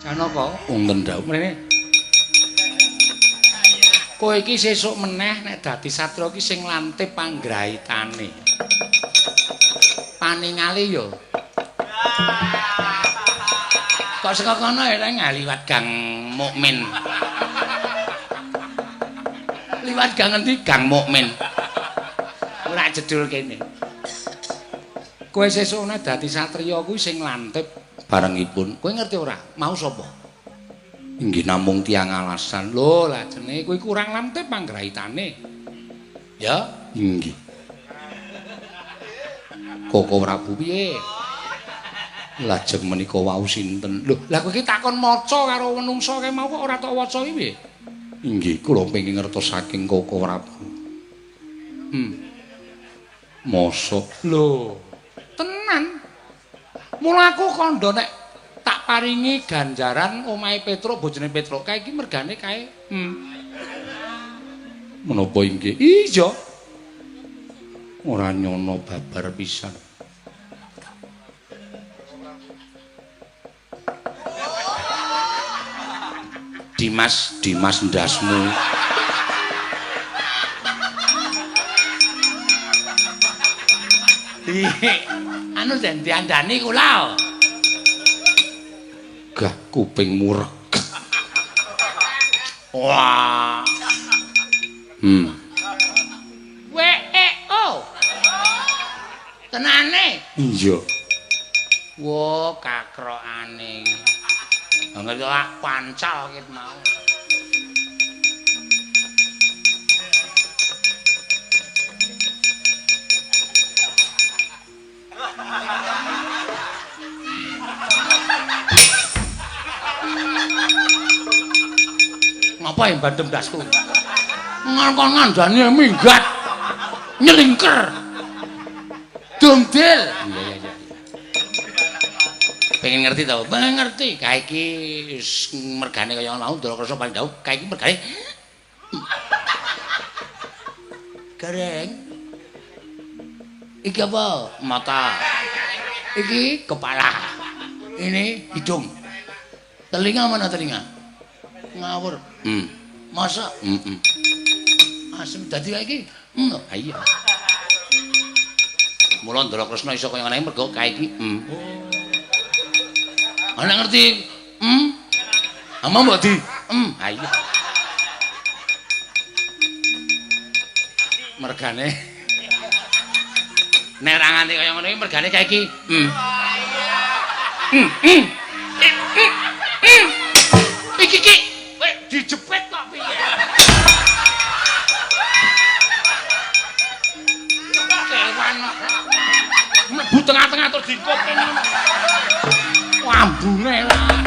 Jan apa? Wonten dawuh mrene. Kowe iki sesuk meneh nek dadi satria iki sing lantip panggraitane. Paningale yo. Kok saka kono ya ngaliwat Gang Mukmin. Liwat gang endi? Gang Mukmin. Ora jedul kene. Kowe sesuk nek dadi satriya kuwi sing lantip barengipun. Kowe ngerti ora? Mau sapa? Inggih namung tiyang alasan. Lho, lajene kuwi kurang lantip panggraitane. Ya, inggih. Koko Prabu piye? Lajeng menika wau sinten? Lho, lah kowe iki takon maca karo menungsa kae mau kok ora tok waca iki piye? Inggih, kula pengin ngertos saking Koko Prabu. Mosok. Lho, tenan. Mula aku kandha nek tak paringi ganjaran omahe Petruk, bojone Petruk kae iki mergane kae. Menapa inggih? Iya. Ora nyono babar pisan. Dimas ndasmu. Anu den diandani kula. Gah kuping mureg. Wah. WEO. Tenane? Iya. Wo kakrokane iki. Ngerti lak pancal ket mau. Ngapa yang bandem dasku? Ngangkon ngandani minggat. Nyelingker. Domdel. Iya. Pengen ngerti tau? Pengen ngerti. Kae iki mergane kaya ngono Ndarakrasa paling dawuh. Kae iki mergane Gareng. Iki apa? Mata. Iki kepala. Ini hidung. Telinga mana telinga? Ngawur. Masa? Asem dadi kae iki. Iya. Mula Ndarakrasna iso kaya ngene mergo kae iki. Ana ngerti? Ama mbok di? Iya. Mergane nek ra nganti kaya ngono iki mergane kae iki. Iki kowe dijepit kok piye? Kewan. Mlebu tengah-tengah terus dikop kene. Ambune lah.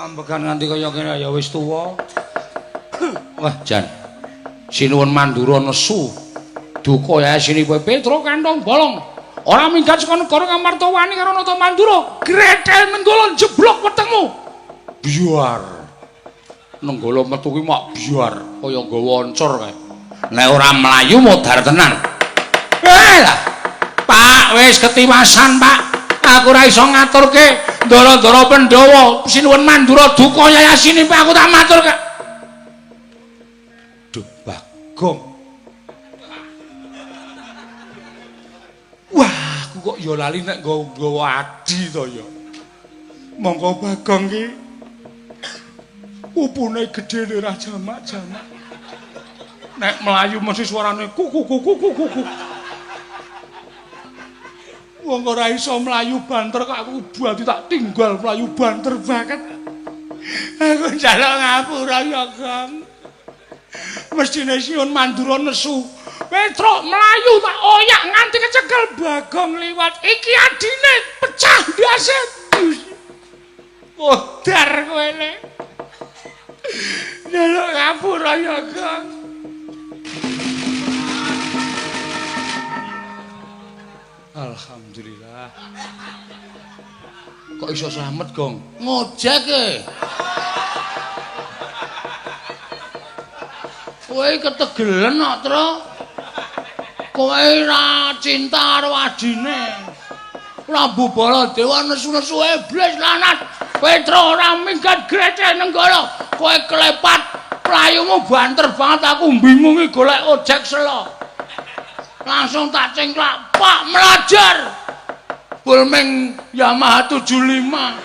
Ambekan nganti kaya kene ya wis tuwa. Wah, Jan. Sinuwun Mandura nesu. Duka ya siniwe Petruk kantong bolong. Ora minggat saka negara Kamartawani karo Nata Mandura. Gretel nenggala jeblok wetengmu. Biar. Nenggala metu ki mak biar kaya nggawa oncor kae. Nek ora mlayu modar tenan. Lah. Pak, wis ketiwasan, Pak. Aku ora iso ngaturke ndara-ndara Pandhawa. Sinuwun Mandura duka ya siniwe aku tak maturke. Bagong. Wah, aku kok ya lali nek nggawa adi to ya. Monggo Bagong ki upune gedhe ora jamak-jamak. Nek mlayu mesti suarane kuku. Wong ora iso mlayu banter kok aku buati tak tinggal mlayu banter banget. Aku njaluk ngapura ya, Kang. Mestine Sinuwun Mandura nesu. Petruk mlayu tak oyak nganti kecekel Bagong liwat. Iki adine pecah ndase. Modar kowe le. Njaluk ngapura ya, Kang. Alhamdulillah. Kok iso slamet, Gong? Ngojek e. Kowe ketegelen kok, Tru. Kowe ra cinta karo adine. Prabu Baladewa nesu-nesu iblis lanat. Petro ora minggat grece nenggala. Kowe klepat, playumu banter banget aku bingungi golek ojek selo. Langsung tak cengklak, Pak melajar. Bulming Yamaha 75.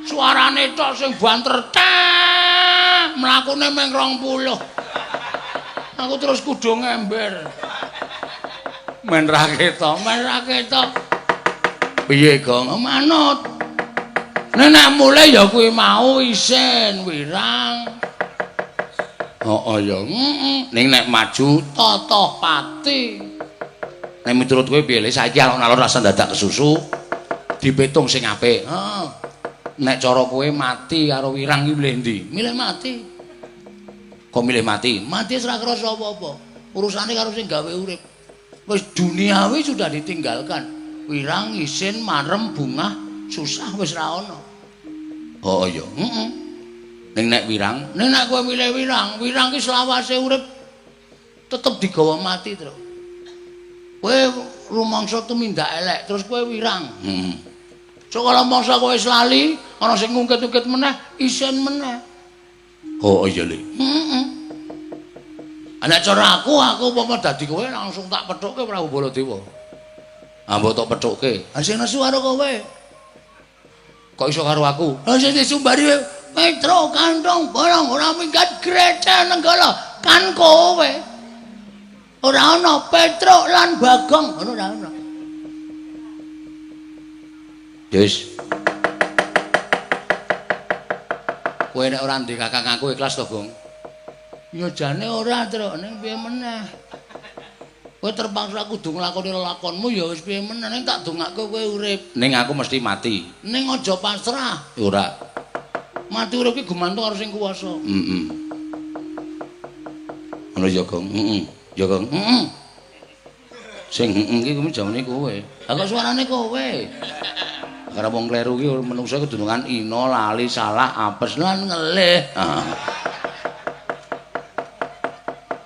Suarane tok sing banter mlakune meng 20. Aku terus kudu ngember. Men ra ketok. Piye, Gong? Manut. Nek mulai ya kuwi mau isin wirang. Oh ya, ning nek maju totoh pati. Nek miturut kowe piye le saiki alon-alon rasa dadak kesusu dipetung sing apik. Heeh. Nek cara kowe mati karo wirang iki milih ndi? Milih mati. Kok milih mati? Mati ora krasa apa-apa. Urusane karo sing gawe urip. Wis duniawi sudah ditinggalkan. Wirang isin marem bungah susah wis ra ono. Oh iya, Ning nek wirang, nek kowe milih wirang ki selawase urip tetep digawa mati, Tru. Kowe rumangsa tumindak elek, terus kowe wirang. So kalau mangsa kowe lali, ana sing ngungkit-ungkit meneh, isin meneh. Oh iya, Le. Nek cara aku umpama dadi kowe langsung tak pethukke Prabu Baladewa. Mbok tak pethukke. Ha sing nesu karo kowe. Kok iso karo aku? Lah sing disumbari Petro kantong barang ora minggat grece nenggala kan kowe. Ora ana Petro lan Bagong, ngono ora ana. Yes. Kowe nek ora ndek kakang aku ikhlas to, Gong? Ya jane ora, Tru, ning piye meneh. Kowe terpaksa kudu nglakoni lelakonmu ya wis piye meneh ning tak dongake kowe urip. Ning aku mesti mati. Ning aja pasrah. Ora. Mati urip ki gumantung karo sing kuwasa. Ngono ya, Gong. Ya, Gong. Sing ki kuwi jamane kowe. Lah kok suarane kowe? Karena wong kleru ki menungso kedunungan ino, lali, salah, apes lan ngelih.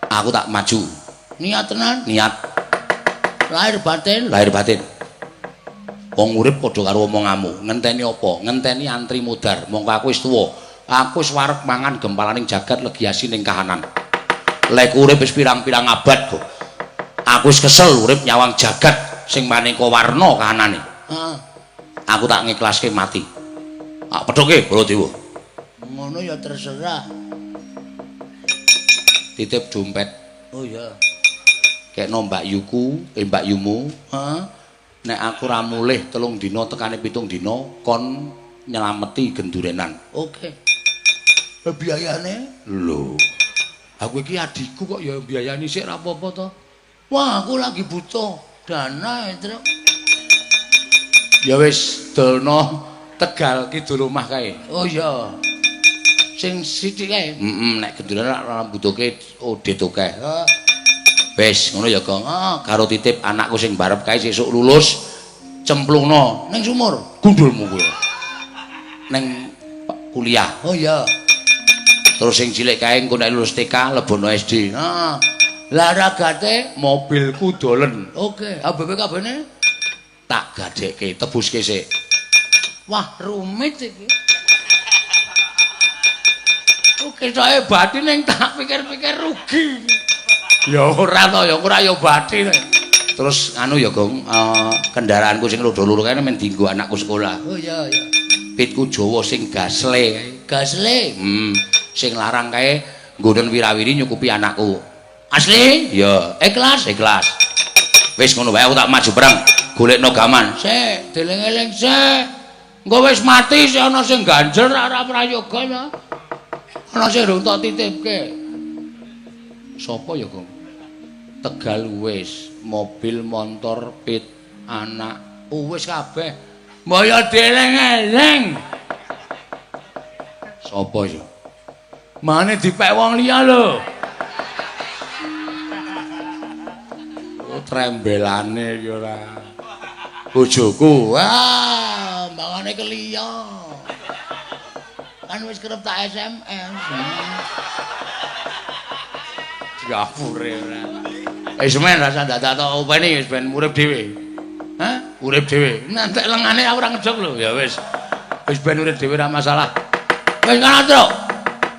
Aku tak maju. Niat tenan? Niat. Lahir batin? Lahir batin. Wong urip padha karo omonganmu. Ngenteni apa? Ngenteni antri mudar. Mongko aku wis tuwa. Aku wis warep mangan gempalaning jagat legiasi ning kahanan. Lek urip wis pirang-pirang abad kok. Aku wis kesel urip nyawang jagat sing maneka warna kahanane. Aku tak ngiklaske mati. Tak pedhoke Baladewa. Ngono ya terserah. Titip dompet. Oh iya. Kekno Mbak Yuku, Mbak Yumu, nek aku ra mulih 3 dina tekane 7 dina kon nyelameti gendurenan. Oke. Biayane? Lho. Aku iki adikku kok ya biayani sik ra apa-apa to. Wah, aku lagi butuh dana, Truk. Ya wis, dono Tegal Kidul omah kae. Oh iya. Sing sithik kae. Nek gendurenan ora butuhke odet akeh. Wis ngono ya, Gong. Karo titip anakku sing barep kae sesuk lulus cemplungno ning sumur. Gundulmu kowe. Ning kuliah. Oh iya. Terus sing cilik kae engko nek lulus TK lebono SD. Lah ragate mobilku dolen. Oke. BPKB-ne tak gadekke tebuske sik. Wah, rumit iki. Oke, saya batin yang tak pikir-pikir rugi. Ya ora to, ya ora ya batin. Terus anu ya, Gong, kendaraanku sing loro-loro kae men dienggo anakku sekolah. Oh iya iya. Pitku Jawa sing gasle. Gasle? Sing larang kae nggonen wirawiri nyukupi anakku. Asli? Ya, ikhlas, ikhlas. Wis ngono wae aku tak maju perang, golekno gaman. Sik, deling-eling sik. Engko wis mati sik ana sing ganjel ora prayoga ya. Ana sing durung tak titipke. Sopo ya, Gong? Tegal wis, mobil, motor, pit, anak, wis kabeh. Mbok ya deleng-eleng. Sopo ya? Mane dipek wong liya lho. trembelane iki ora. Bojoku, mbangane keliya. Kan wis kerep tak SMS. Diapure ora. Semen rasa dadak tok openi wis ben urip dhewe. Hah? Urip dhewe. Nantek lengane aku ora ngejok lho. Ya wis. Wis ben urip dhewe ora masalah. Wis kana, Tru.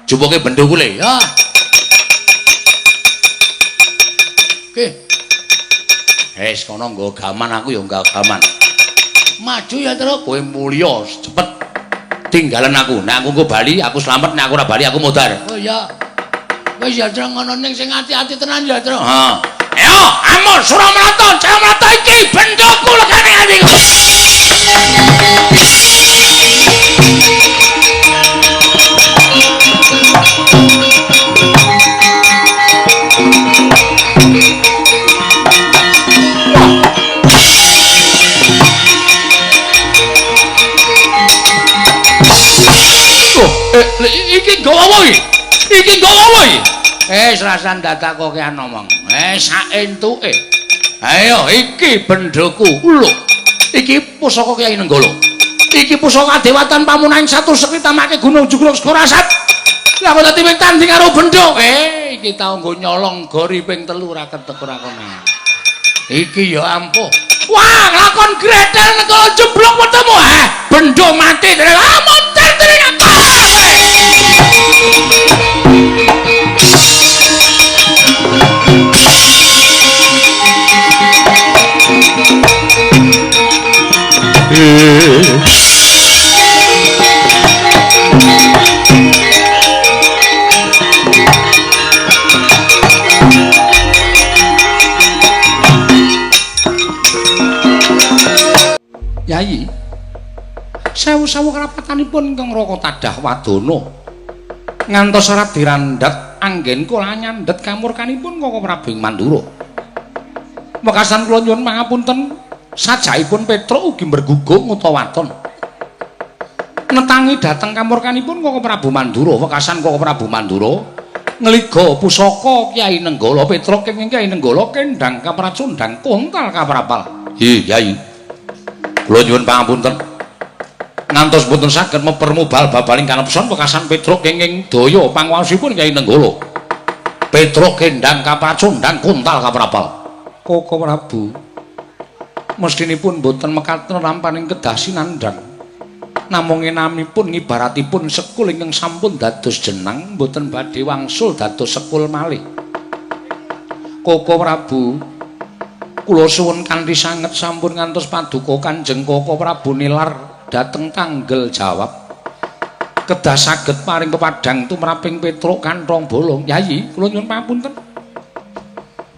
Jumpuke bendho kule, ya. Oke. Wis kono nggo gaman aku ya nggo gaman. Maju ya, Tru. Kowe mulya cepet. Tinggalan aku. Nek aku nggo bali, aku slamet. Nek aku ora bali, aku modar. Oh iya. Wis ya, Tru, ngono ning sing ati-ati tenan ya, Tru. Heeh. Ayo, amur Suramarta, Jayamarta iki bendhoku legane atiku. Iki nggawa apa iki? Iki nggawa apa iki? Serasan dadak kok ki ngomong. Sak entuke. Ayo iki bendhoku. Lho. Iki pusaka Kyai Nenggala. Iki pusaka Kadewatan Pamunaing Satu Sekritamake Gunung Jugruk Skorasat. Lah kok dadi tanding karo bendho. Iki tau nggo nyolong gori ping 3 ora ketek ora kono. Iki ya ampuh. Wah, lakon gretel Nenggala jeblok wetemu. Bendho mati. Monten tenan aku. Yayi, sewu-sewu kerapatanipun Kang Raka Tadah Wadana ngantos serat dirandhat anggen kula nyandhet kamurkanipun Koko Prabu Mandura. Wekasan kula nyuwun pangapunten, sajaipun Petruk ugi bergugung utawa waton. Netangi dhateng kamurkanipun Koko Prabu Mandura, wekasan Koko Prabu Mandura ngliga pusaka Kyai Nenggala Petruk ing Kyai Nenggala kendhang kapracundhang kontal kaprapal. Yayi. Kula nyuwun pangapunten. Ngantos boten saged mempermubal babaling kanepson wekasan Petruk kenging daya panguwasipun Kyai Nenggala. Petruk kendhang kapracundhang kontal kaprapal. Koko Prabu mestinipun boten mekaten rampaning kedah sinandhang. Namung enamipun ngibaratipun sekul ingkang sampun dados jeneng boten badhe wangsul dados sekul malih. Koko Prabu kula suwun kanthi sanget sampun ngantos paduka Kanjeng Koko Prabu nilar dhateng tanggel jawab. Kedah saged paring pepadhang tumraping Petruk kanthong bolong. Yayi, kula nyuwun pamunten.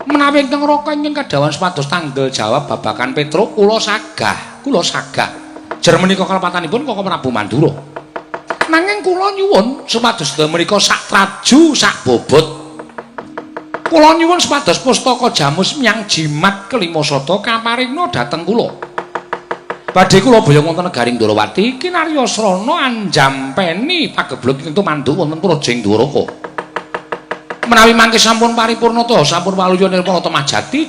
Menawi ingkang Raka ingkang kadhawan supados tanggel jawab babagan Petruk kula sagah. Jer menika kalepatanipun Koko Prabu Mandura. Nanging kula nyuwun supados menika sak traju sak bobot. Kula nyuwun supados pustaka jamus miyang jimat kelima sada kaparingna dhateng kula. Badhe kula boyong wonten negaring Ndrawati kinarya srana anjampeni pagebluk ing tumandu wonten Projeng Dwaraka. Menawi mangke sampun paripurna ta sampun waluya nirmala temah jati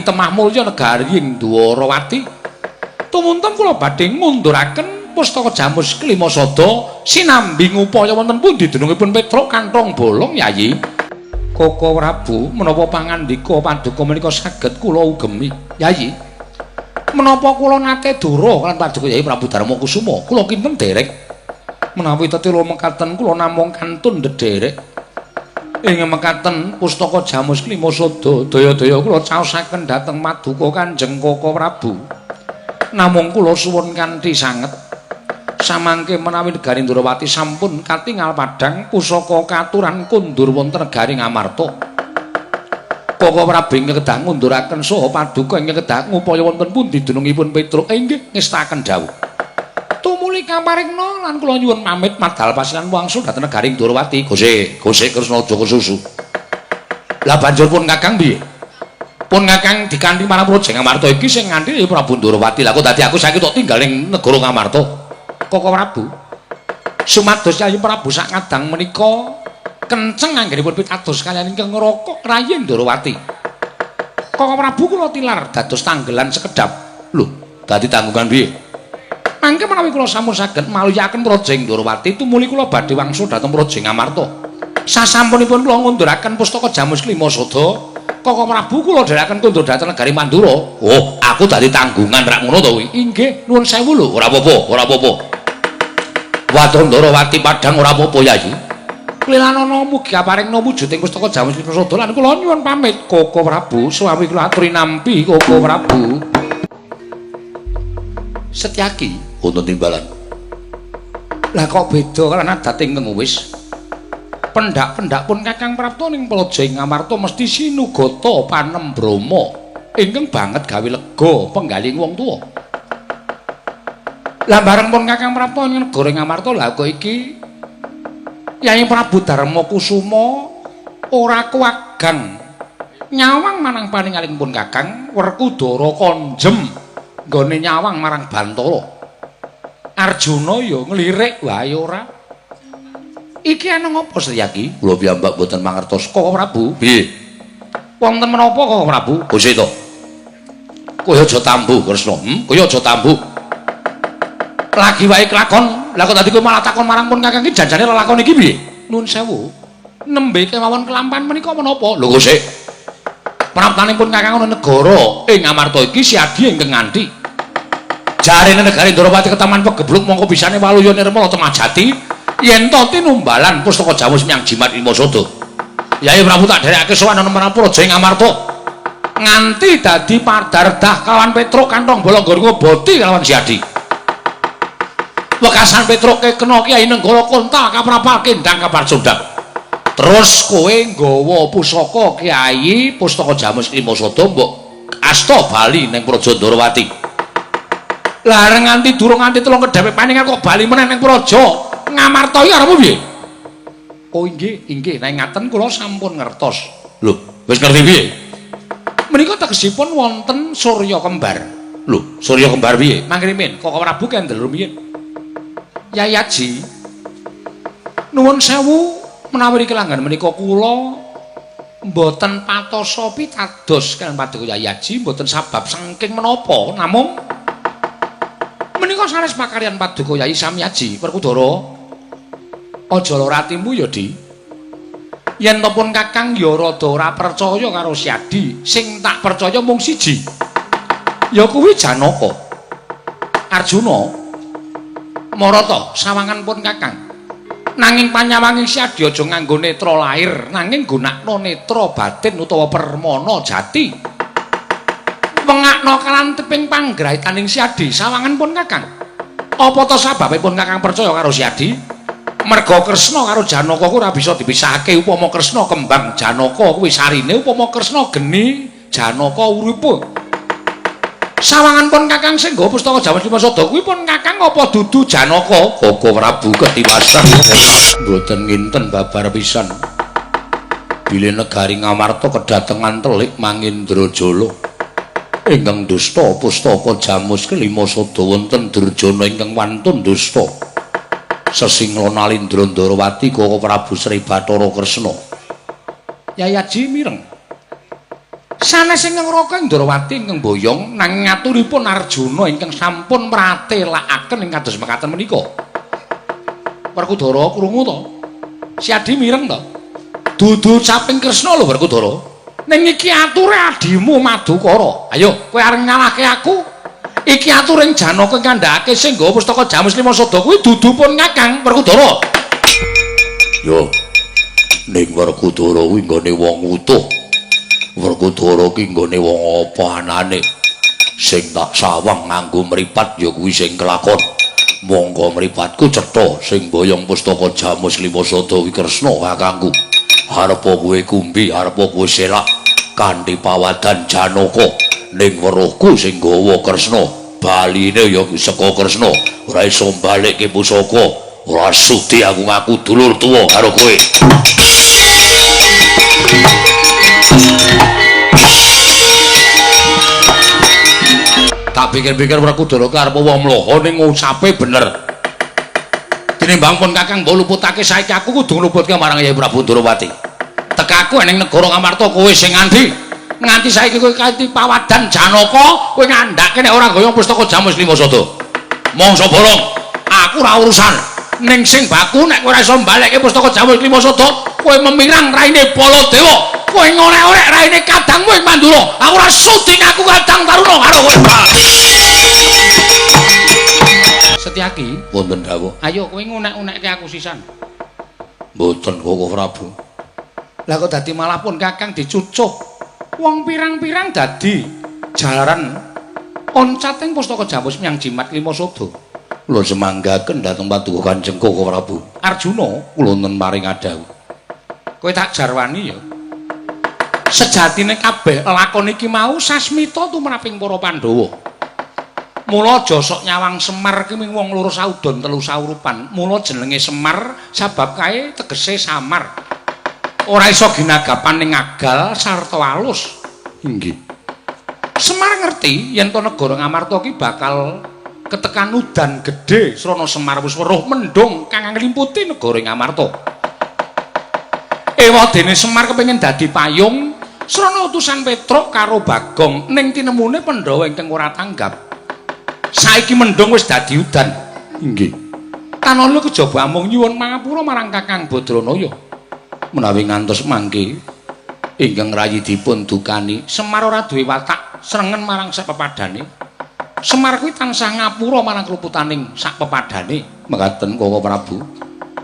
temah mulya negaring Dwarawati. Tumunten kula badhe ngunduraken pustaka jamus kelima sada sinambi upaya wonten pundi dunungipun Petruk kanthong bolong. Yayi. Koko Prabu menapa pangandika paduka menika saged kula ugemi. Yayi. Menapa kula nate dura lan paduka Yayi Prabu Darma Kusuma kula kinten derek. Menawi tetela mekaten kula namung kantun ndederek. Ing mekaten pustaka jamus kelima sada daya-daya kula caosaken dhateng paduka Kanjeng Koko Prabu. Namung kula suwun kanthi sanget samangke menawi negari Ndrawati sampun katingal padhang pusaka katuran kundur wonten negari Ngamarta. Koko Prabu ingkang kedah ngunduraken saha paduka ingkang kedah ngupaya wonten pundi dunungipun Petruk inggih ngestaken dawuh. Tumuli kaparingna lan kula nyuwun pamit madal pasilan wangsul dhateng negari Ndrawati. Gosek Kresna Joko Susu. Lah banjur pun Kakang piye? Pun Kakang dikanthi marang Projeng Ngamarta iki sing nganthi Prabu Ndrawati. Lah kok dadi aku saiki tok tinggal ning negara Ngamarta. Koko Prabu. Sumados Yayi Prabu sak ngadang menika kenceng anggenipun pitados kaliyan ingkang Raka Rayi Ndrawati. Kakang Prabu kula tilar dados tanggelan sekedhap. Lho, dadi tanggungan piye? Mangke menawi kula sampun saged maluyaken Praja Ndorowati tumuli kula badhe wangsul dhateng Praja Ngamarta. Sasampunipun kula ngunduraken pustaka Jamus Klima Sada, Kakang Prabu kula dherekaken kondur dhateng negari Mandura. Oh, aku dadi tanggungan rak ngono to kuwi. Inggih, nuwun sewu lho, ora apa-apa, ora apa-apa. Wadon Ndorowati padhang ora apa-apa Yayi. Klilanana mugi kaparingna wujuding pustaka Jamus Klima Sada lan kula nyuwun pamit Kakang Prabu, swami kula aturi nampi Kakang Prabu. Setyaki wonten timbalan. Lah kok beda kan adating ingkang wis. Pendak-pendak pun Kakang Prapta ning Praja Ngamarta mesti sinugata panembrama ingkang banget gawe lega penggaling wong tuwa. Lah bareng pun Kakang Prapta ning negara Ngamarta lah kok iki Yai Prabu Darma Kusuma ora kuwagang nyawang manang paningalipun Kakang Werkudara konjem nggone nyawang marang Bantara. Arjuna ya nglirik wae ora. Iki ana ngapa Setyaki? Kula piyambak boten mangertos Kakang Prabu. Piye? Wonten menapa Kakang Prabu? Bose to. Kowe aja tambuh Kresna. Kowe aja tambuh. Lagi wae kelakon, lah kok dadi kowe malah takon marang pun Kakang iki janjane lelakon iki piye? Nuwun sewu. Nembe kemawon kelampan menika menapa? Lho kok sik. Praptanipun Kakang ana negara ing Ngamarta iki siadi ingkang nganti. Jarene negari Ndorowati ketaman pegebluk mongko bisane waluya nirmala temajati yen to tinumbalan pustaka Jamus Miang Jimat Klima Sada. Yai Prabu tak dherekake sowan ana marang Praja Ngamarta. Nganti dadi padardah kawan Petruk kantong bolonggor ngoboti kawan siadi. Wekasan Petruk kena Kyai Nenggala Kontal kaprapal kendang kaparcundang. Terus kowe nggawa pusaka Kyai pustaka Jamus Klima Sada mbok asta bali ning Praja Ndorowati. Lah nganti durung nganti telung kedhape paningal kok bali meneh ning Praja Ngamarta iki arepmu piye? Oh inggih, inggih, nek ngaten kula sampun ngertos. Lho, wis ngerti piye? Menika tegesipun wonten Surya Kembar. Lho, Surya Kembar piye? Mangkrimin, Kakang Prabu kendel rumiyin. Yai Aji, nuwun sewu menawi kelanggan menika kula mboten patosa pitados kaliyan Paduka Yai Aji mboten sabab saking menapa namung menika sanes pakaryan Paduka Yai Sami Aji Werkudara aja lara atimu ya Di yen to pun Kakang ya rada ora percaya karo Siadi sing tak percaya mung siji ya kuwi Janaka Arjuna Marata sawangan pun Kakang nanging panyawanging Siadi aja nganggo netra lair nanging gunakno netra batin utawa permana jati wengakno kalantiping panggraitaning Siadi sawangan pun Kakang apa to sababipun Kakang percaya karo Siadi merga Kresna karo Janaka kuwi ora bisa dipisahake upama Kresna kembang Janaka kuwi sarine upama Kresna geni Janaka uripe sawangan pun Kakang sing nggawa pustaka Jamus Klima Sada kuwi pun Kakang apa dudu Janaka? Kakang Prabu ketiwasan mboten nginten babar pisan. Bilih negari Ngamarta kedatengan telik Mangindrajala. Ingkang dusta pustaka Jamus Klima Sada wonten Durjana ingkang wantun dusta. Sesingla Nalindra Ndorowati Kakang Prabu Sri Bathara Kresna. Yai Aji mireng. Sanes ingkang Raka Ndorowati ingkang boyong nanging ngaturipun Arjuna ingkang sampun mratelakaken ing kados mekaten menika. Werkudara krungu to? Siadi mireng to? Dudu caping Kresna lho Werkudara. Ning iki ature adimu Madukara. Ayo kowe areng nyalahke aku. Iki aturing Janaka kandhake sing nggawa pustaka Jamus Klima Sada kuwi dudu pun Kakang Werkudara. Yo. Ning Werkudara kuwi nggone wong utuh. Werkudara ki nggone wong apa anane sing tak sawang nganggo mripat ya kuwi sing kelakon monggo mripatku cetha sing boyong pustaka Jamus Klima Sada wi Kresna kakangku arep kowe kumbi arep kowe selak kanthi pawadan Janaka ning weruhku sing nggawa Kresna baline ya saka Kresna ora iso balikke pusaka ora sudi aku ngaku dulur tuwa karo kowe. Tak pikir-pikir Werkudara arep wong mloho ning ngucape bener. Tinimbang pun Kakang mbok luputake saiki aku kudu ngluputke marang Yai Prabu Ndorowati. Tekaku ning negara Ngamarta kowe sing nganti Nganti saiki kowe kanthi pawadan Janaka, kowe ngandhake nek ora goyong pustaka Jamus Lima Sada. Mongso bolong, aku ora urusan. Ning sing baku nek kowe ora iso mbalekke pustaka Jamus Lima Sada, kowe memirang raine Baladewa. Kowe ngorek-orek raine kadangmu ing Mandura. Aku ora sudi ngaku Kadang Taruna karo kowe. Setyaki, wonten dawuh. Ayo kowe ngunek-unekke aku sisan. Mboten Koko Prabu. Lah kok dadi malah pun Kakang dicucuk. Wong pirang-pirang dadi jalaran oncating pustaka Jamus Miang Jimat Lima Sada. Kula semanggaken dhateng Paduka Kanjeng Koko Prabu. Arjuna kula nun maring adhawu. Kowe tak jarwani ya. Sejatine kabeh lakon iki mau sasmita tumraping para Pandhawa. Mula aja sok nyawang Semar ki ming wong loro saudon telu saurupan. Mula jenenge Semar sabab kae tegese samar. Ora iso ginagapan ning agal sarta alus. Inggih. Semar ngerti yen to negara Ngamarta ki bakal ketekan udan gedhe srana Semar wis weruh mendung kang nglimputi negara Ngamarta. Ewadene Semar kepengin dadi payung srana utusan Petruk karo Bagong ning tinemune Pandhawa ingkang ora tanggap. Saiki mendung wis dadi udan. Inggih. Tanala kejaba amung nyuwun mangapura marang Kakang Badranaya. Menawi ngantos mangke ingkang rayi dipun dukani Semar ora duwe watak srengen marang sapepadane. Semar kuwi tansah ngapura marang keluputaning sak pepadane. Mekaten Koko Prabu.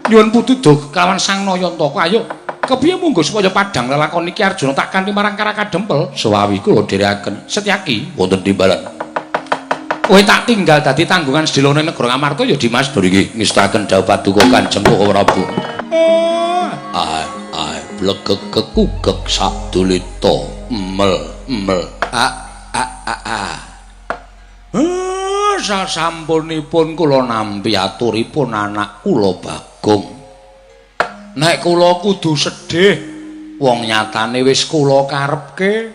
Nyuwun pituduh kawan Sang Nayantaka. Ayo kepiye monggo supaya padhang lelakon iki Arjuna tak kanthi marang Karaka Dempel. Sawawi kula dherekaken. Setyaki wonten timbalan. Kowe tak tinggal dadi tanggungan sedhelane negara Ngamarta ya Dimas Doriki ngestaken dawuh Paduka Kanjeng Koko Prabu. Blegek kekugek sadulita mel. Sasampunipun kula nampi aturipun anak kula Bagong. Nek kula kudu sedih, wong nyatane wis kula karepke.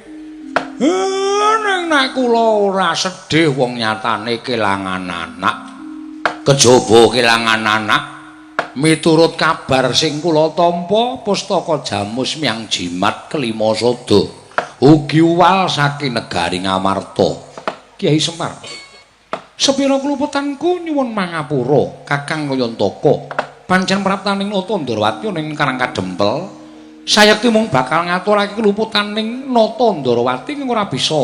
Ning nek kula ora sedih, wong nyatane kelangan anak. Kejaba kelangan anak, miturut kabar sing kula tampa, pustaka Jamus Miang Jimat Kelima Sada ugi uwal saking negari Ngamarta. Kyai Semar, sepira kluputanku nyuwun mangapura Kakang Nayantaka. Pancen praptaning Nata Ndarawati ning Karangka Dempel, sayekti mung bakal ngaturake keluputaning Nata Ndarawati ing ora bisa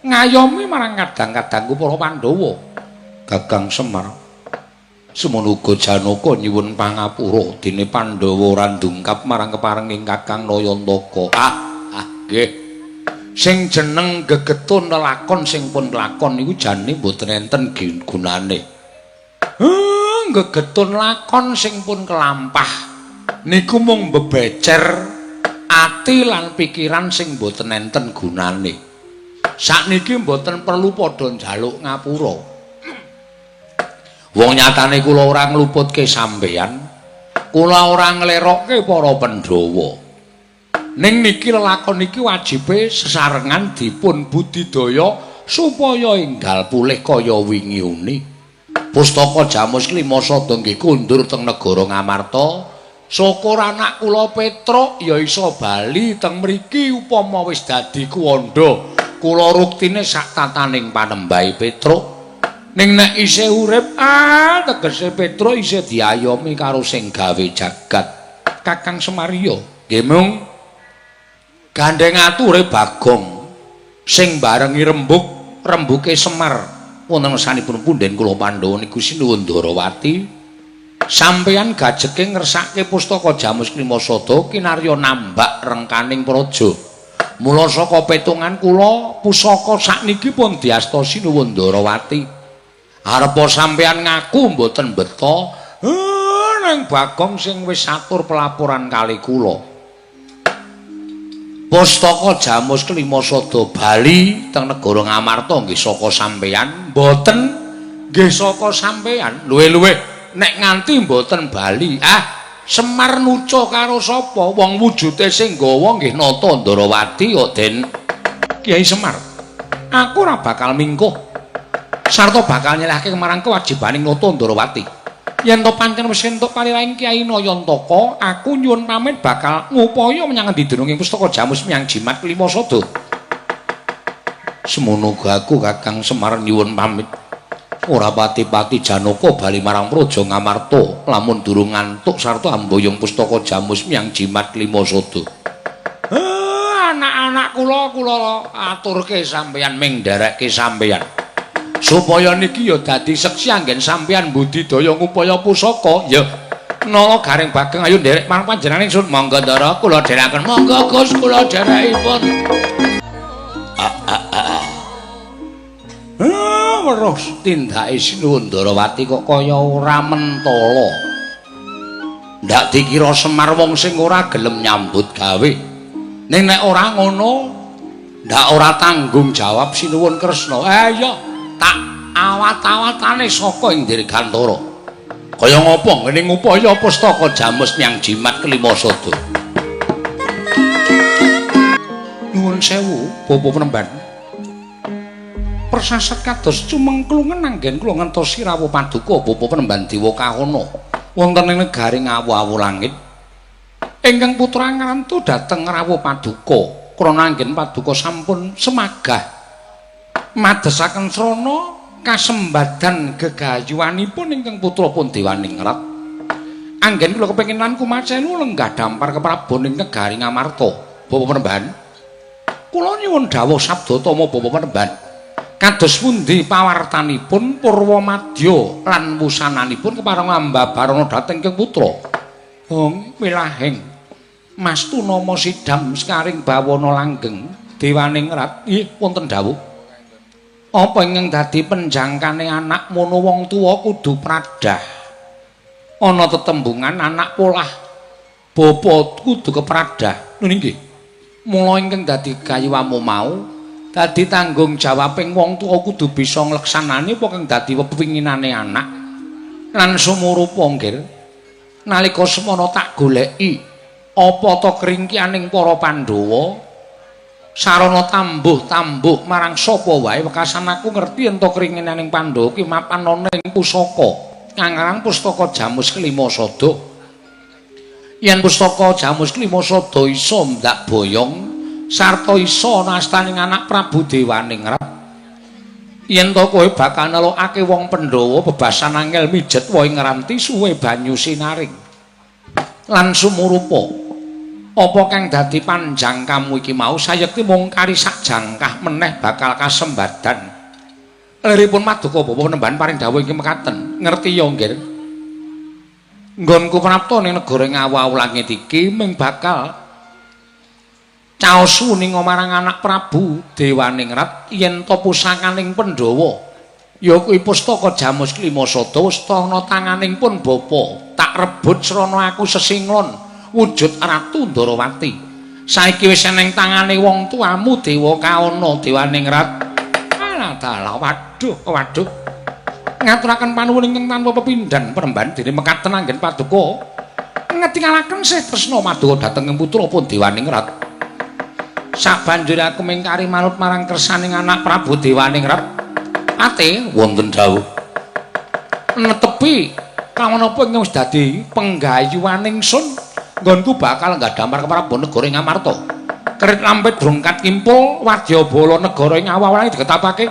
ngayomi marang kadang-kadangku para Pandhawa. Kakang Semar, semono uga Janaka nyuwun pangapura dene Pandhawa ora ndungkap marang keparenging Kakang Nayantaka. Nggih. Sing jeneng gegetun lelakon sing pun lakon niku jane mboten enten gunane. Gegetun lakon sing pun kelampah niku mung bebecer ati lan pikiran sing mboten enten gunane. Sakniki mboten perlu padha njaluk ngapura. Wong nyatane kula ora ngluputke sampeyan, kula ora nglerokke para Pandhawa. Ning niki lelakon iki wajibe sesarengan dipun budidaya supaya enggal pulih kaya wingi-uni. Pustaka Jamus Lima Sada nggih kundur teng negara Ngamarta. Syukur anak kula Petruk ya iso bali teng mriki upama wis dadi kuwanda. Kula ruktine sak tataning panembahe Petruk. Ning nek isih urip, tegese Petruk isih diayomi karo sing gawe jagat. Kakang Semariya, nggih mung gandeng ature Bagong sing barengi rembuke Semar wonten sanipun punden kula Pandhawa niku sinuwun Ndarawati sampeyan gajeke ngersake pustaka Jamus Lima Sada kinarya nambak rengkaning praja. Mula saka petungan kula pusaka sakniki pun diasta sinuwun Ndarawati. Arepa sampeyan ngaku mboten beta nang Bagong sing wis atur pelaporan kali kula. Pustaka Jamus Kelima Sada bali teng negara Ngamarta nggih saka sampeyan, mboten nggih saka sampeyan. Luwih-luwih nek nganti mboten bali, Semar nuca karo sapa? Wong wujude sing nggawa nggih Nata Ndarawati kok Den Kyai Semar. Aku ora bakal mingkuh sarta bakal nyelehake marang kewajibaning Nata Ndarawati. Yen to pancen wis entuk paliraing Kyai Nayantaka, aku nyuwun pamit bakal ngupaya menyang endi denunging pustaka Jamus Miang Jimat Lima Sada. Semono aku Kakang Semar nyuwun pamit. Ora pati-pati Janaka bali marang Praja Ngamarta lamun durung ngantuk sarta amboyong pustaka Jamus miyang jimat Klimasada. Anak-anak kula aturke sampeyan ming nderekke sampeyan. Supaya niki ya dadi seksi anggen sampeyan budidaya ngupaya pusaka ya nala garing Bageng ayo nderek marang panjenengan ingsun monggo ndara kula dherekaken monggo Gus kula dherekipun. Weruh tindake Sinuwun Darawati kok kaya ora mentala. Ndak dikira Semar wong sing ora gelem nyambut gawe. Ning nek ora ngono, ndak ora tanggung jawab Sinuwun Kresna. Ya tak awat-awatane saka ing Dirgantara. Kaya ngapa ngene ngupaya pustaka Jamus miyang jimat Klimasada. Nuwun sewu, Bapak Penemban. Persasat kados cumengklungen anggen kula ngentosi rawuh paduka Bapak Penemban Dewa Kahana wonten ing negari ngawu-awu langit. Ingkang putra ngrantu dhateng rawuh paduka krana anggen paduka sampun semagah madesaken srana kasembadan gegayuhanipun ingkang putra pun Dewaningrat. Anggen kula kepengin lan kumacenu lenggah dampar keprabon ing negari Ngamarta. Bapak Penemban, kula nyuwun dawuh sabda tama Bapak Penemban. Kados pundi pawartanipun Purwamadya lan wusananipun kepareng ambabarana dhateng Kang Putra? Hong wilahing Mastunama Sidam sekaring bawana langgeng Dewaningrat. Nggih wonten dawuh. Apa ingkang dadi penjangkane anak mono wong tuwa kudu pradah. Ana tetembungan anak polah bapa kudu kepradah. Lho nggih. Mula ingkang dadi gayuwamu mau dadi tanggung jawabing wong tuwa kudu bisa ngleksanani apa kang dadi pepinginane anak lan sumurupa nggih nalika semana tak goleki apa ta kringkianing para Pandhawa sarana tambuh-tambuh marang sapa wae wekasan aku ngerti ento kringinaning Pandhawa ki mapan ana ing pusaka kang aran pustaka Jamus Klimasada. Yen pustaka Jamus Klimasada isa ndak boyong sarta isa nastaning anak Prabu Dewaningrat. Yen to kowe bakal nelokake wong Pandhawa bebasan angel mijet wae ngranti suwe banyu sinaring. Lan sumurupa apa kang dadi panjang kamu iki mau sayekti mung kari sak jangkah meneh bakal kasembadan. Liripun Maduka Bapak Penemban paring dawuh iki mekaten. Ngerti ya nggih. Nggonku prapta ning negara ngawu-awu langit iki mung bakal caosu ning marang anak Prabu Dewaningrat yen to pusakaning Pandhawa ya kuwi pustaka Jamus Klimasada wis ana tanganing pun bapa tak rebut srana aku sesinglon wujud Ratu Ndarawati saiki wis ning tangane wong tuamu Dewa Kahana Dewaningrat. Alah waduh ngaturaken panuwun ingkang tanpa pepindhan Penemban dene mekaten anggen paduka ngetingalaken sih tresna Maduka dhateng putra pun Dewaningrat. Sabanjure aku mingkari manut marang kersaning anak Prabu Dewaningrat. Ate wonten dawuh. Netepi kawan apa ingkang wis dadi penggayuhaning sun nggonku bakal nggadhampar keprabon negara Ngamarta. Kerit lampit drungkat kimpul wadyabala negara ing awal-awal digetapake.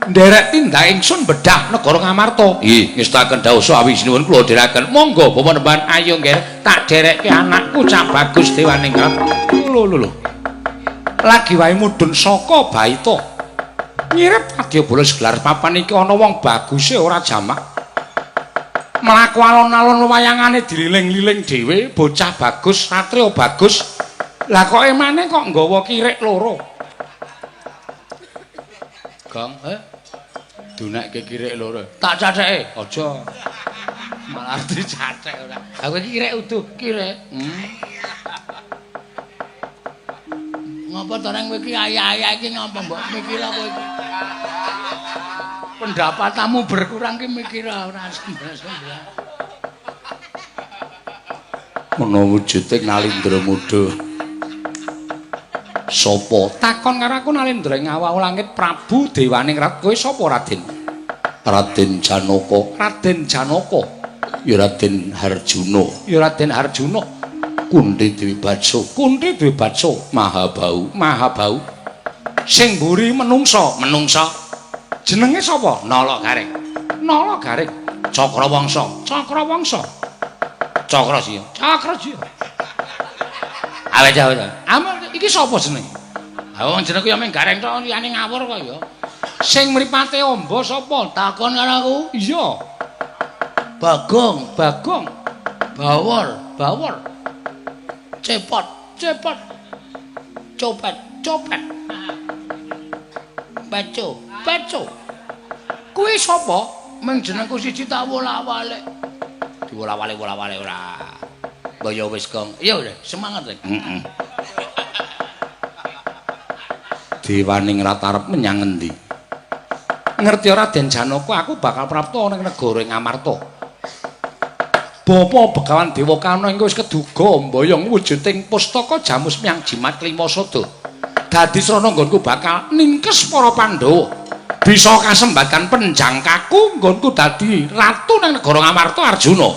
Nderek tindak ingsun bedah negara Ngamarta. Nggih, ngestaken dawuh sawi sinuwun kula dherekaken. Monggo Bapak Penemban ayo nggih tak derekke anakku Cak Bagus Dewaningrat. Lho. Lagi wae mudhun saka baita. Nyirep wadyabala segelar papan iki ana wong baguse ora jamak. Mlaku alon-alon wayangane dililing-liling dhewe bocah bagus, satria bagus. Lah kok emane kok nggawa kirek loro. Gong, dunekke kirek loro. Tak catheke. Aja. Malah dicathek ora. Aku iki kirek utuh, kirek. Ngapa to nang kowe iki ayah-ayah iki ngapa mbok mikir apa iki? Pendapatmu berkurang ki mikir ora sembah-sembah. Menawa wujude Nalindra Muda. Sapa? Takon karo aku Nalindra ngawu langit Prabu Dewaningrat kowe sapa Raden? Raden Janaka. Raden Janaka. Ya Raden Harjuna. Ya Raden Harjuna. Kunti Dewi Batsa. Kunti Dewi Batsa Mahabau. Sing mburi menungsa. Jenenge sapa? Nala Garing. Cakrawangsa. Cakrasya. Awet. Iki sapa jenenge? Wong jenengku ya mung Gareng tok liyane ngawur kok ya. Sing mripate amba sapa? Takon karo aku. Iya. Bagong. Bawor. Cepot. Copet. Baco. Kuwi sapa? Mung jenengku siji tak wola-walik. Diwola-walik ora. Mbok ya wis, Gong. Iya udah, semangat rek. Dewaning Ratu arep menyang endi? Ngerti ora Den Janaka aku bakal prapta ning negara Ngamarta. Bapa Begawan Dewa Kana engko wis keduga mboyong wujuding pustaka Jamus Myang Jimat Klima Sada. Dadi srana nggonku bakal ningkes para Pandhawa. Bisa kasembadan penjangkaku nggonku dadi ratu ning negara Ngamarta Arjuna.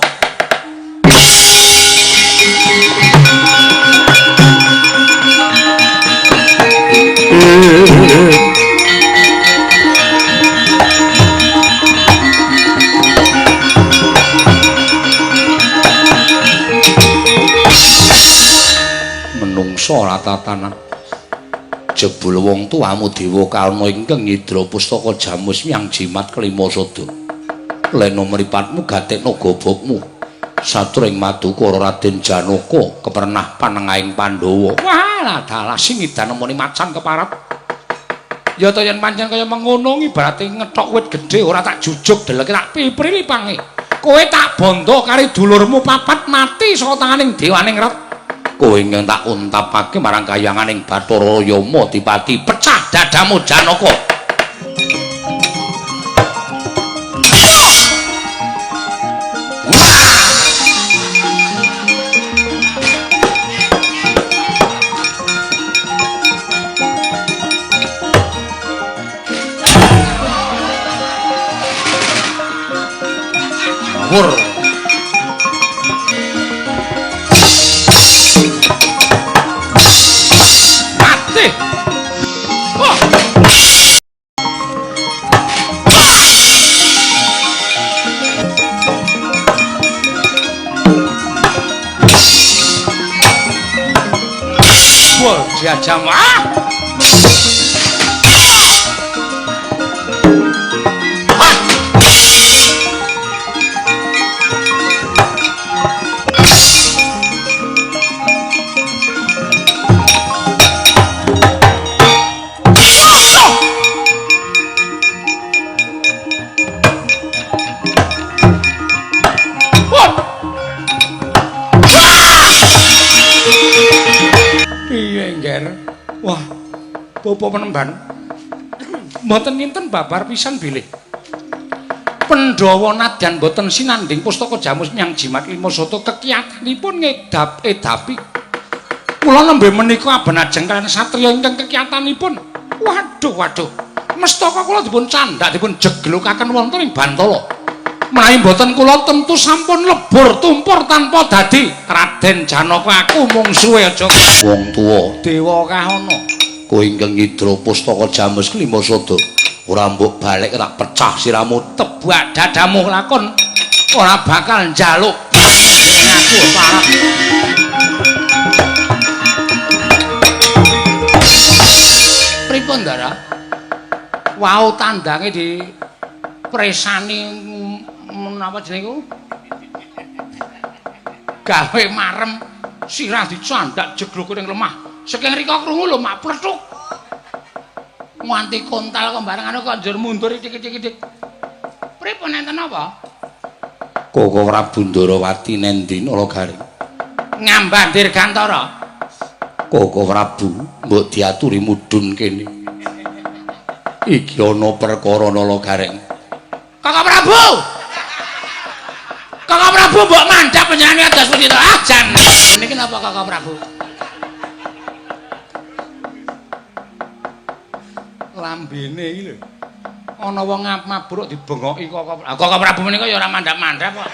Menungso ratatanan jebul wong tuamu Dewa Kalna ingkang nyidra pustaka Jamus Myang Jimat Klima Sada. Lena mripatmu gatekna gobokmu satring Madukara Raden Janaka kepernah panengahing Pandhawa. Walah dalah sing edan nemoni macan keparat. Ya to yen pancen kaya mengono ibarate ngethok wit gedhe ora tak jujuk deleke tak piprili pange. Kowe tak bondo kari dulurmu papat mati saka tanganing dewaning ret. Kowe ingkang tak untapake marang kayanganing Bathara Yama Dipati pecah dadamu Janaka. Wur mati. Wah. Wah, diajam Wah, Bapak Penemban. Mboten kinten babar pisan bilih. Pandhawa nadyan mboten sinanding pustaka Jamus Myang Jimat Klima Sada kekiyatanipun ngedapi. Kula nembe menika abenajeng kaliyan satriya ingkang kekiyatanipun. Waduh. Mestaka kula dipun candhak dipun jeglukaken wonten ing Bantala. Menawi mboten kula tentu sampun lebur tumpur tanpa dadi Raden Janaka aku mung suwe aja wong tuwa Dewa Kahana kowe ingkang nyidra pustaka Jamus Klima Sada ora mbok balik tak pecah siramu tebak dadamu lakon ora bakal njaluk aku parah. Pripun Ndara? Wau tandange di presani napa jenengku? Gawe marem sirah dicandak jegluk ning lemah. Saking rika krungu lho mak plethuk. Nganti kontal kembarangan kok njur mundur dik-dik. Pripun enten apa? Koko Prabu Ndarawati nendi Nala Garing? Ngambah Dirgantara. Koko Prabu mbok diaturi mudhun kene. Iki ana perkara Nala Garing. Kakak Prabu. Kakak Prabu mbok mandhap penyanyi adas pundi to? Ah jan. Niki napa Kakak Prabu? Lambene iki lho. Ana wong mabruk dibengoki Kakak Prabu menika ya ora mandhap-mandhap kok.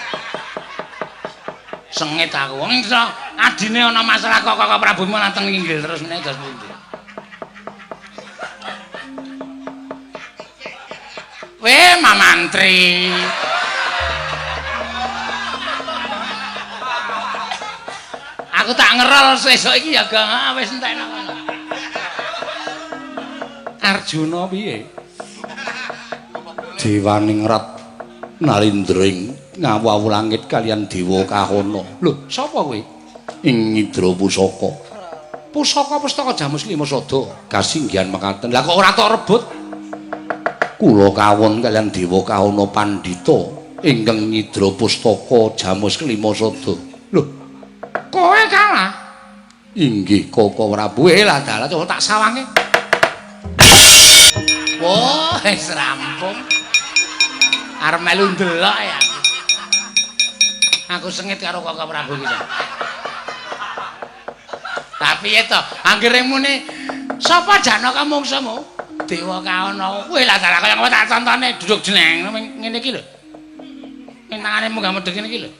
Sengit aku. Wong iso adine ana masalah Kakak Prabu malah teng inggil terus meneh adas pundi. Mamantri. Aku tak ngerol sesuk iki ya Gang, wis entekno kono. Arjuna piye? Dewaning rat nalindring ngawawu langit kalian dewa kahana. Lho, sapa kowe? Ing Ngidra Pusaka. Pusaka pustaka Jamus Lima Sada kasinggihan mekaten. Lah kok ora tok rebut? Kula kawon kalian dewa kahana pandhita ingkang Ngidra Pustaka Jamus Lima Sada. Lho, kowe kalah? Inggih Kaka Prabu. Lah dalah coba tak sawange. Wah, wis rampung. Arep melu ndelok ya. Aku sengit karo Kaka Prabu iki. Tapi itu, anggere muni sapa Janaka mungsumu? Dewa Kahana. Kowe lah dalah kaya ngono tak contone duduk jeneng ngene iki lho. Ning tangane munggah medhun ngene iki lho.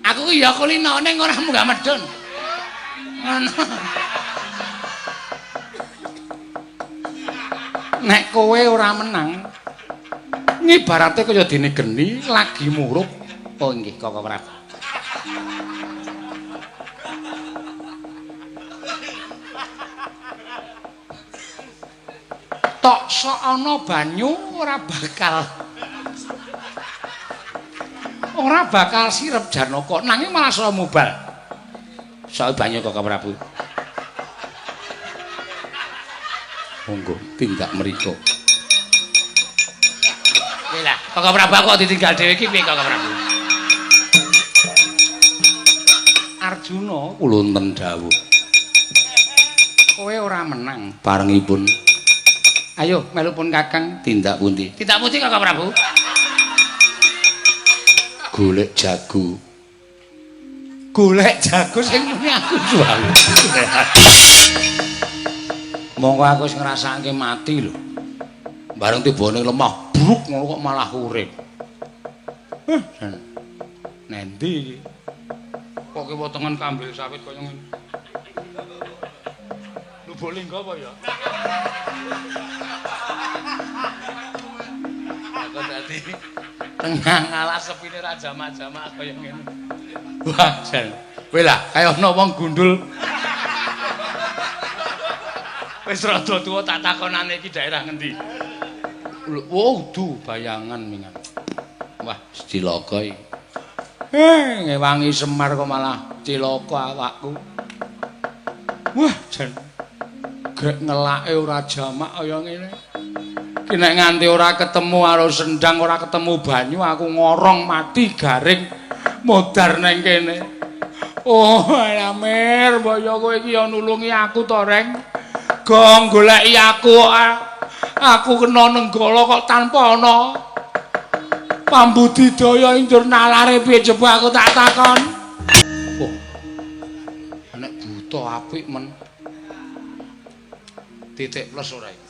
Aku ki ya kulino ning ora munggah medhun. Ngono. Nek kowe ora menang, ngibarate kaya dene geni lagi murup. Oh nggih, Kaka Prabu. Tok sok ana banyu ora bakal sirep Janaka nanging malah salah mubal. Sok banyu Kaka Prabu. Monggo tindak mriko. Kowe lah, Kaka Prabu kok ditinggal dhewe iki piye Kaka Prabu? Arjuna kula enten dawuh. Kowe ora menang barengipun. Ayo melupun Kakang tindak pundi? Tindak pundi Kaka Prabu? Golek jago. Golek jago sing muni aku jual. Monggo aku wis ngrasake mati lho. Bareng tibane lemah, bruk ngono kok malah urip. Nendi iki? Kok ki potongan kambil sawit kaya ngene. Lubuk lingga apa ya? Aku dadi tengah ngalah sepine ra jamak-jamak kaya ngene. Wah, jan. Kowe lah kaya ana wong gundul. Wis rada tuwa tak takonane iki daerah ngendi? Oh, bayangan mingan. Wah, cilaka iki. Ngewangi Semar kok malah cilaka awakku. Wah, jan. Grek ngelake ora jamak kaya ngene. Ki nek nganti ora ketemu karo sendang, ora ketemu banyu, aku ngorong mati garing modar neng kene. Oh, Amir, mbaya kowe iki ya nulungi aku to, Reng. Gong goleki aku. Aku kena nenggala kok tanpa ana pambudidaya indur nalare piye coba aku tak takon. Oh. Nek buta apik men. Titik plus ora iki.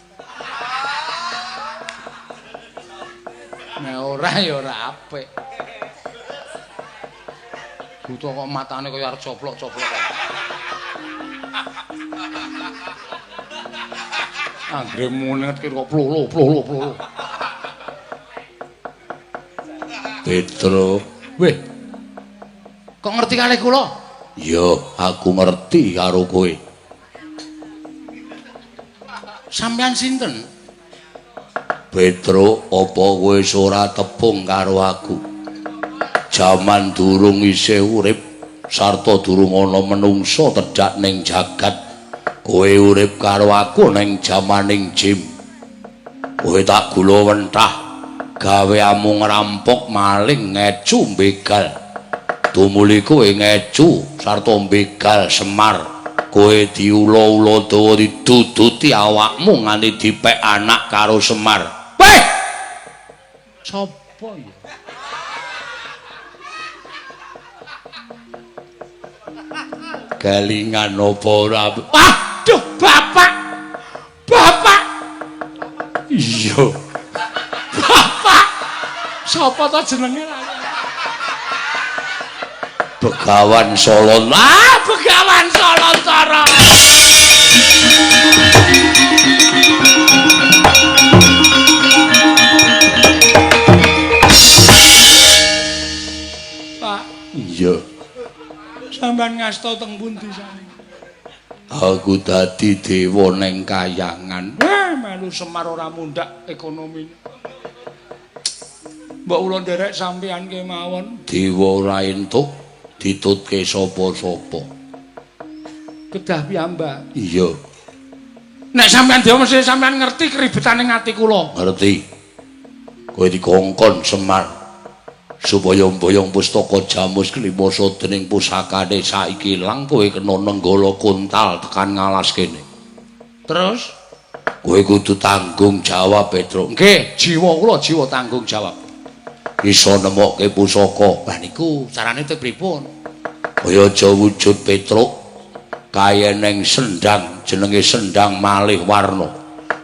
Nek ora ya ora apik. Buta kok matane kaya arep coplok-coplok. Anggere munet kok plolo. Petro, weh. Kok ngerti kalih kula? Ya, aku ngerti karo kowe. Sampeyan sinten? Petro, apa kowe ora tepung karo aku? Jaman durung isih urip sarta durung ana menungsa tedhak ning jagat. Kowe urip karo aku ning jamaning jim. Kowe tak gula wentah gawe amung rampok maling ngecu begal. Tumuli kowe ngecu sarta begal Semar. Kowe diula-ula dawa diduduti awakmu nganti dipek anak karo Semar. Weh! Sopo ya? Galingan apa ora? Waduh, Bapak. Bapak. Iya. Bapak. Sapa to jenenge? Begawan Solo. Begawan Solontara. ngasta teng pundi sane? Aku dadi dewa ning kayangan. Melu Semar ora mundhak ekonomine. Mbok kula nderek sampeyan kemawon. Dewa ora entuk ditutke sapa-sapa. Kedah piyambak. Iya. Nek sampeyan dewa mesti sampeyan ngerti keribetane ati kula. Ngerti. Kowe dikongkon Semar supaya mboyong pustaka Jamus Klimasa dening pusakane saiki ilang kowe kena nenggala kuntal tekan ngalas kene. Terus kowe kudu tanggung jawab Petruk. Nggih, jiwa kula jiwa tanggung jawab. Iso nemokke pusaka. Lah niku carane teh pripun? Kaya aja wujud Petruk kaya neng sendang jenenge sendang malih warna.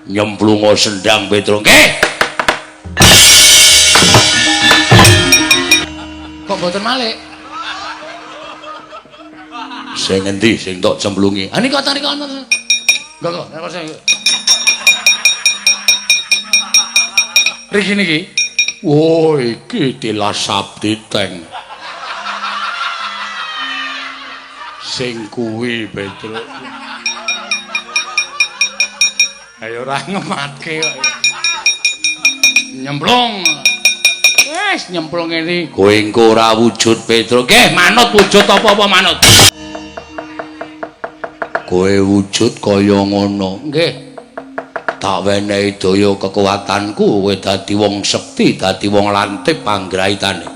Nyemplunga sendang Petruk. Nggih. Kok mboten malih? Sing endi sing tok cemplungi? Ah nika tarik ana. Enggak, nek saya. Riki niki. Wo iki tilas sabdi teng. Sing kuwi Petruk. Ayo ora ngematke kok. Nyemplung. Wes nyemplung ngene. Kowe engko ora wujud Petruk. Nggih, manut wujud apa-apa manut. Kowe wujud kaya ngono. Nggih. Tak wenehi daya kekuatanku kowe dadi wong sekti, dadi wong lantip panggraitane.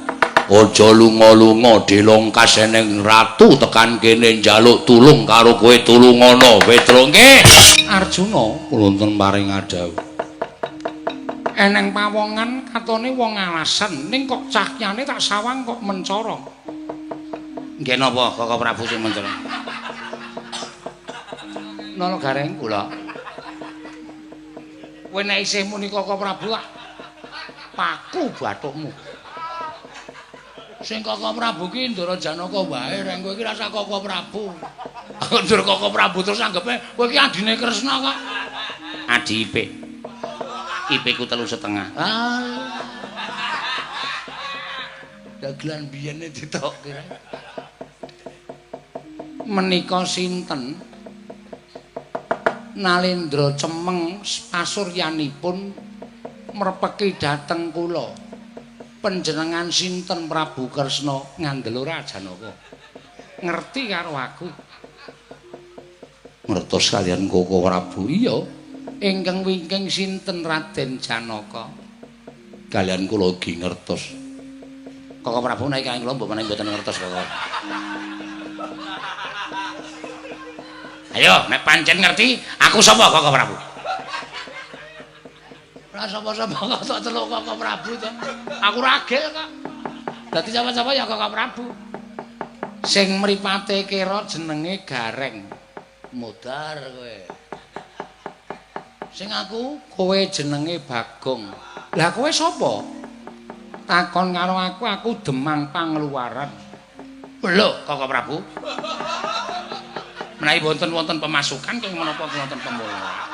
Aja lunga-lunga dilongkas eneng ratu tekan kene njaluk tulung karo kowe tulungono Petruk. Nggih. Arjuna wonten paring adhawu. Eneng pawongan katone wong alasan ning kok cahyane tak sawang kok mencara. Nggih napa Kaka Prabu sing mencara? Nono gareng kula. Kowe nek isih muni Kaka Prabu tak paku bathukmu. Sing Kaka Prabu ki Ndara Janaka wae, reng kowe iki rasa Kaka Prabu. Ndara Kaka Prabu terus anggepe kowe iki adine Kresna kok. Adi Ipik. IP-ku 3,5. Dagelan biyene ditokke. Menika sinten? Nalendra cemeng pasuryanipun mrepeki dhateng kula. Panjenengan sinten Prabu Kresna ngandel ora Janaka? Ngerti karo aku. Ngertos kalian Kaka Prabu? Iya. Ingkang wingking sinten Raden Janaka? Kalian kula ugi ngertos. Kaka Prabu nek kalian kula mbok menawi mboten ngertos kok. Ayo, nek pancen ngerti, aku sapa Kaka Prabu? Ora sapa-sapa kok tak celuk Kaka Prabu to. Aku ragil kok. Dadi sapa-sapa ya Kaka Prabu. Sing mripate kira jenenge Gareng. Modar kowe. Sing aku kowe jenenge Bagong. Lah kowe sapa? Takon karo aku Demang Pangluaran. Lho, Kaka Prabu. Menawi wonten pemasukan kenging menapa wonten pemula.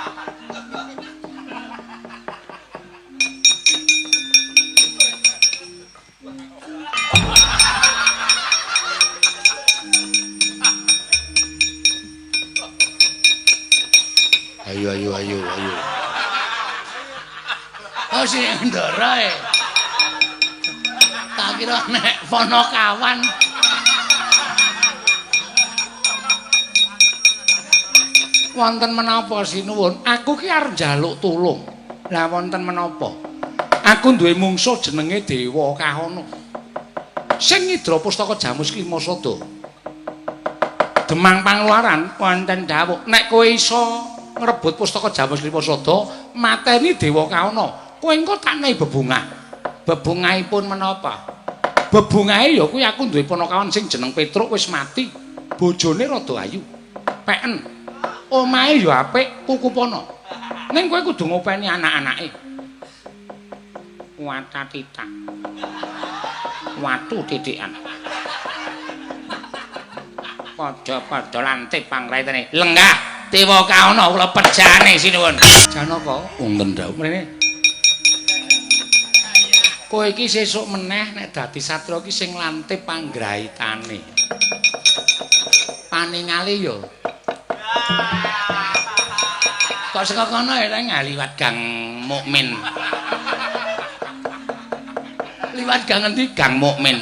Ayo. Oh sing ndara e. Tak kira nek Ponokawan. Wonten menapa sinuwun? Aku ki arep njaluk tulung. Lah wonten menapa? Aku duwe mungsuh jenenge Dewa Kahana. Sing ngidra pustaka Jamus Klimasada. Demang Pangluaran wonten dawuh nek kowe iso ngrebut pustaka Jamus Klimasada, mateni Dewa Kahana. Kowe engko tak nehi bebungah. Bebungahipun menapa? Bebungahe ya kuwi aku duwe Ponokawan sing jeneng Petruk wis mati. Bojone rada ayu. Peken. Omahe ya apik, kukupana. Ning kowe kudu ngopeni anak-anake. Watatita. Watu titikan. Padha-padha lantip panggraitane. Lenggah Dewa Kahana kula pejane sinuwun. Janaka Wonten dawuh. mrene. Kowe iki sesuk meneh nek dadi satra iki sing lantip panggraitane. paningali yo. Kok saka kono ya liwat Gang Mukmin. Liwat gang endi Gang Mukmin.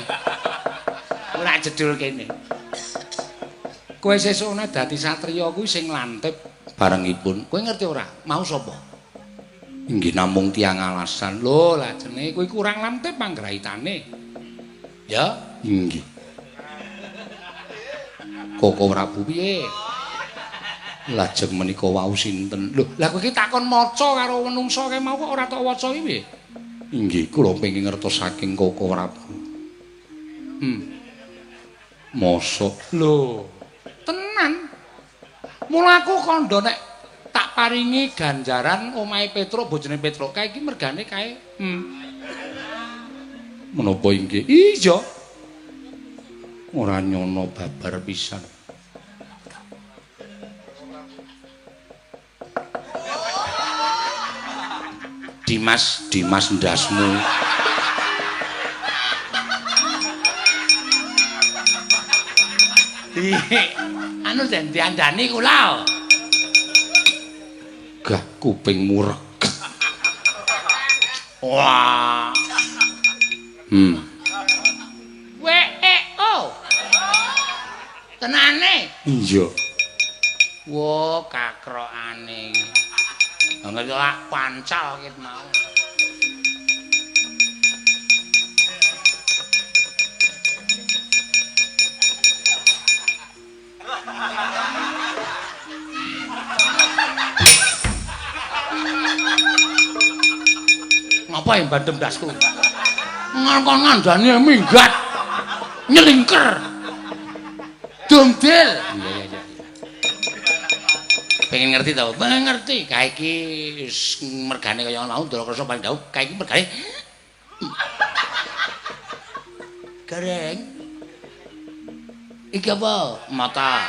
Ora jedul kene. Kowe sesuk dadi satriya kuwi sing lantip barengipun. Kowe ngerti ora? Mau sapa? Inggih namung tiyang alasan. Lho, lajene kowe kurang lantip panggraitane. Ya, inggih. Koko Prabu piye? Lajeng menika wau sinten? Lho, lah kowe iki takon maca karo menungsa kae mau kok ora tok waca iki piye? Inggih, kula pengin ngertos saking Koko Prabu. Mosok. Lho, tenan. Mula aku kandha nek tak paringi ganjaran omahe Petruk, bojone Petruk kae iki mergane kae. Menapa inggih? Iya. Ora nyono babar pisan. Dimas ndasmu. Anu den diandani kula. Gah kuping mureg. Wah. Oh. Tenane? Iya. Wo kakrokane. Ngerti lak pancal kit mau. Ngapa yang bandem dasku? Ngangkon ngandane minggat. Nyelingker. Dumdil. Iya. Pengen ngerti tau? Pengen ngerti. Kae iki mergane kaya ngono Ndarakrasa paling dawuh. Kae iki mergane Gareng. Iki apa? Mata.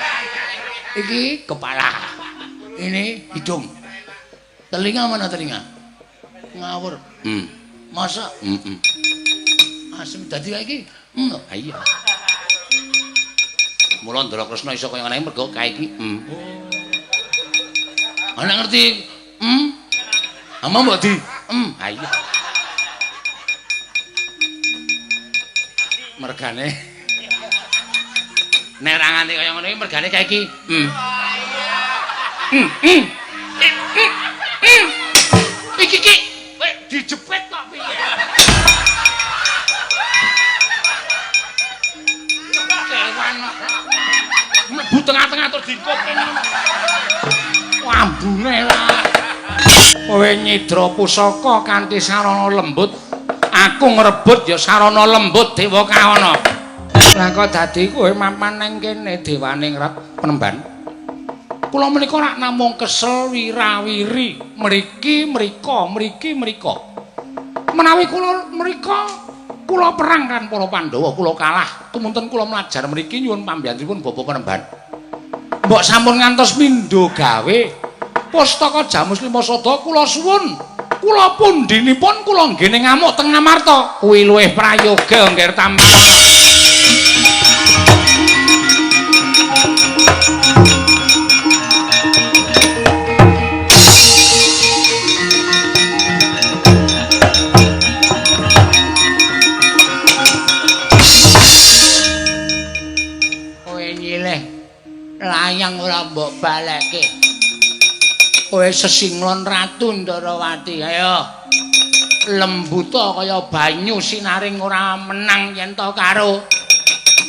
Iki kepala. Ini hidung. Telinga mana telinga? Ngawur. Masa? Asem dadi kae iki. Iya. Mula Ndarakrasna iso kaya ngene mergo kae iki. Ana ngerti? Ama mbok di? Iya. Mergane. Nek ra nganti kaya ngono iki mergane kae iki. Iki dijepit kok piye? Kewan. Mlebu tengah-tengah terus dikop kene. Ambune lah. Kowe nyidra pusaka kanthi sarana lembut, aku ngrebut ya sarana lembut Dewa Kawana. Lah kok dadi kowe mapan ning kene dewaning rat penemban. Kula menika rak namung kesel wirawiri, mriki mrika. Menawi kula mrika kula perang kan para Pandhawa, kula kalah. Tumunten kula mlajar mriki nyuwun pambiyantunipun Bapak Penemban. Mbok sampun ngantos mindho gawe pustaka Jamus Lima Sada kula suwun. Kula pundhinipun kula nggene ngamuk teng Ngamarta. Kuwi luwih prayoga ngger tambah. Layang ora mbok balekke. Kowe sesinglon Ratu Ndarawati, ayo. Lembuta kaya banyu sinaring ora menang yen to karo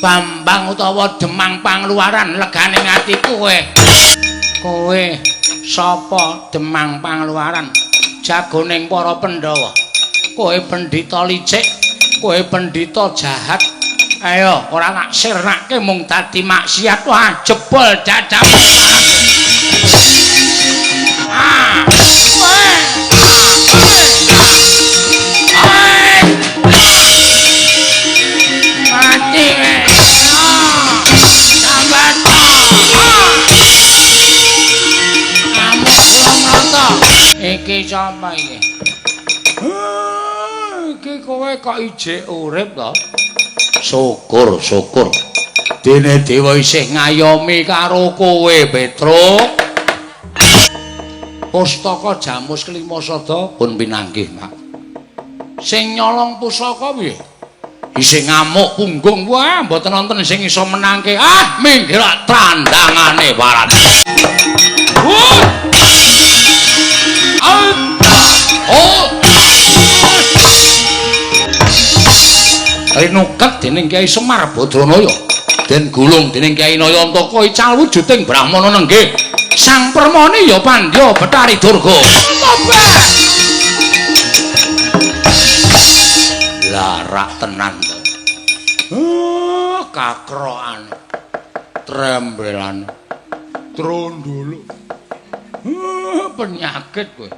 Bambang utawa Demang Pangluaran leganing atiku kowe. Kowe sapa Demang Pangluaran? Jagoning para Pandhawa. Kowe pendhita licik, kowe pendhita jahat. Ayo, ora tak sirnake mung dadi maksiat. Wah, jebol dadam. Mati. Sambat. Kamu belum nonton. Iki sapa iki? Iki kowe kok ijik urip to? Syukur. dene dewa isih ngayomi karo kowe Petruk. Pustaka Jamus Kelima Sada pun pinanggih, Mak. Sing nyolong pusaka piye? Isih ngamuk punggung, wah mboten wonten sing iso menangke. Ah, minggir trandangane barat. Rinuket dening Kyai Semar Badranaya den gulung dening Kyai Nayantaka ical wujuding Brahmana nenggih sang permane ya Pandya Betari Durga. Larak tenan to. Kakrokan. Trembelan. Trondolo. Penyakit kowe.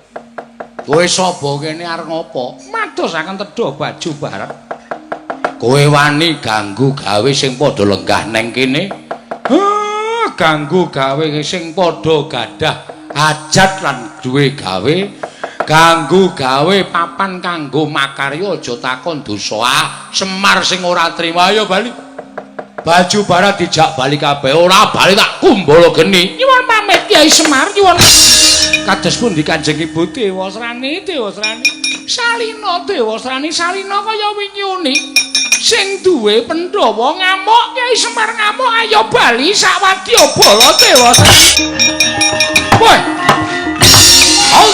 Kowe sapa kene arep ngopo? Madosaken tedha baju barat. Kowe wani ganggu gawe sing padha lenggah neng kene? Ganggu gawe sing padha gadah hajat lan duwe gawe, ganggu gawe papan kanggo makarya aja takon dosa. Semar sing ora trima ayo bali. Baju barat dijak bali kabeh, ora bali tak kumbala geni. Nyuwun pamit Kyai Semar, nyuwun. Kados pundi Kanjeng Ibu Dewasrani, Dewasrani. Salina Dewasrani, salina kaya winyuni. Sing duwe Pandhawa ngamuk, Kyai Semar ngamuk, ayo bali sawadya bala Dewasrani. Woi. Oh.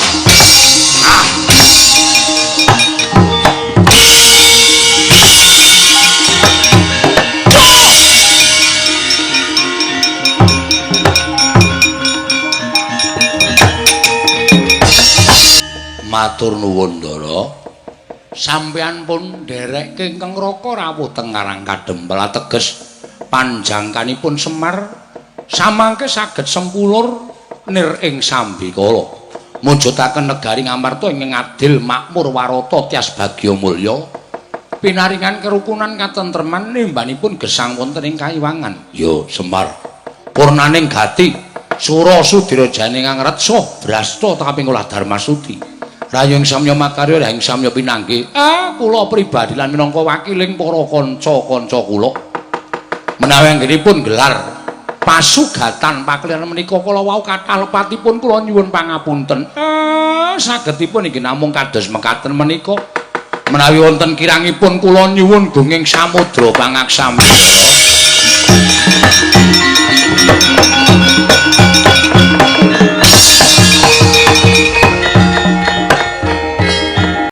Ah. Matur nuwun Ndara. Sampeyan pun nderek Kengkeng Raka rawuh teng Karang Kadempel ateges panjangkanipun Semar samangke saged sempulur nir ing Sambikala. Mujudaken negari ngamarta ing adil makmur warata tias bagya mulya. Pinaringan kerukunan katentreman nimbanipun gesang wonten ing Kaiwangan. Yo Semar. Purnaning gati Sura Sudira jane ngangretsa brasta kaping olah Darmasudi. Rayung samya makarya ing samya pinanggih. Kula pribadi lan minangka wakiling para kanca-kanca kula. Menawi anggenipun gelar pasugatan pakliran menika kala wau kathah lepatipun kula nyuwun pangapunten. Sagedipun inggih namung kados mekaten menika. Menawi wonten kirangipun kula nyuwun gunging samudra pangaksami.